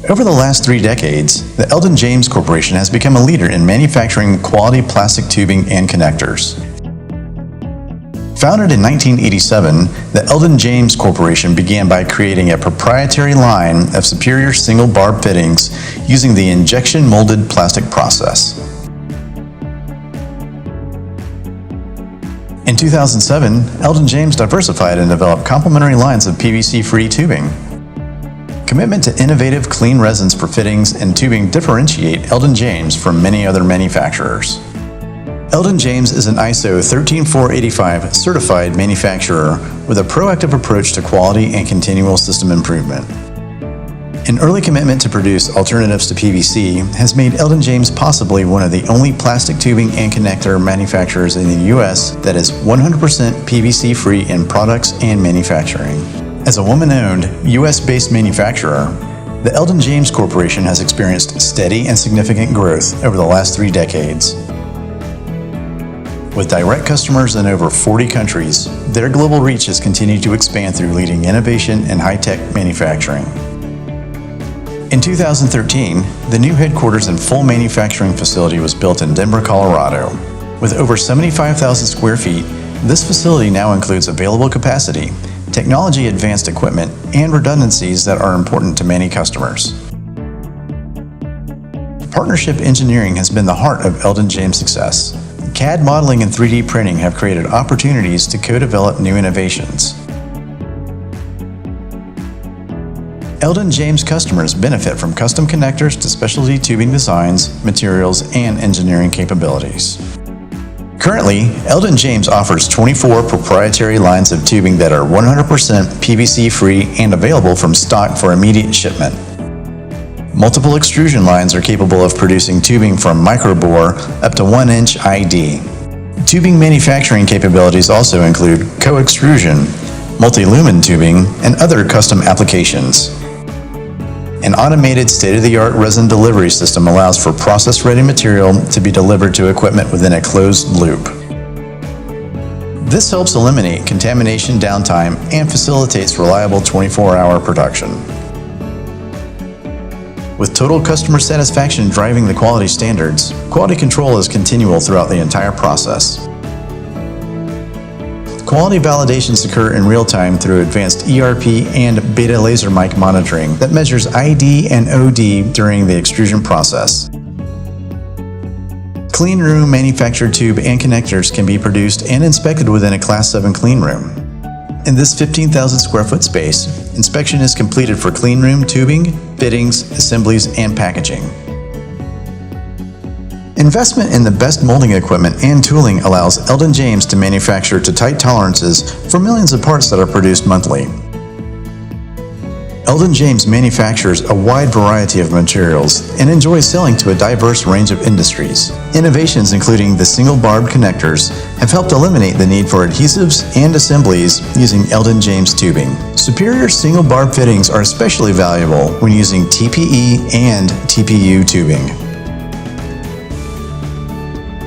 Over the last 3 decades, the Eldon James Corporation has become a leader in manufacturing quality plastic tubing and connectors. Founded in 1987, the Eldon James Corporation began by creating a proprietary line of superior single barb fittings using the injection molded plastic process. In 2007, Eldon James diversified and developed complementary lines of PVC-free tubing. Commitment to innovative, clean resins for fittings and tubing differentiate Eldon James from many other manufacturers. Eldon James is an ISO 13485 certified manufacturer with a proactive approach to quality and continual system improvement. An early commitment to produce alternatives to PVC has made Eldon James possibly one of the only plastic tubing and connector manufacturers in the U.S. that is 100% PVC-free in products and manufacturing. As a woman-owned, U.S.-based manufacturer, the Eldon James Corporation has experienced steady and significant growth over the last 3 decades. With direct customers in over 40 countries, their global reach has continued to expand through leading innovation and high-tech manufacturing. In 2013, the new headquarters and full manufacturing facility was built in Denver, Colorado. With over 75,000 square feet, this facility now includes available capacity, technology-advanced equipment, and redundancies that are important to many customers. Partnership engineering has been the heart of Eldon James' success. CAD modeling and 3D printing have created opportunities to co-develop new innovations. Eldon James customers benefit from custom connectors to specialty tubing designs, materials, and engineering capabilities. Currently, Eldon James offers 24 proprietary lines of tubing that are 100% PVC-free and available from stock for immediate shipment. Multiple extrusion lines are capable of producing tubing from microbore up to 1-inch ID. Tubing manufacturing capabilities also include co-extrusion, multi-lumen tubing, and other custom applications. An automated state-of-the-art resin delivery system allows for process-ready material to be delivered to equipment within a closed loop. This helps eliminate contamination downtime and facilitates reliable 24-hour production. With total customer satisfaction driving the quality standards, quality control is continual throughout the entire process. Quality validations occur in real time through advanced ERP and beta laser mic monitoring that measures ID and OD during the extrusion process. Clean room manufactured tube and connectors can be produced and inspected within a Class 7 clean room. In this 15,000 square foot space, inspection is completed for clean room tubing, fittings, assemblies, and packaging. Investment in the best molding equipment and tooling allows Eldon James to manufacture to tight tolerances for millions of parts that are produced monthly. Eldon James manufactures a wide variety of materials and enjoys selling to a diverse range of industries. Innovations including the single barb connectors have helped eliminate the need for adhesives and assemblies using Eldon James tubing. Superior single barb fittings are especially valuable when using TPE and TPU tubing.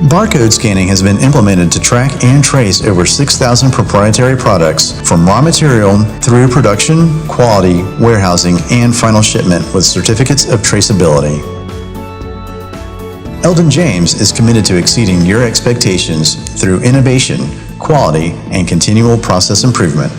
Barcode scanning has been implemented to track and trace over 6,000 proprietary products from raw material through production, quality, warehousing, and final shipment with certificates of traceability. Eldon James is committed to exceeding your expectations through innovation, quality, and continual process improvement.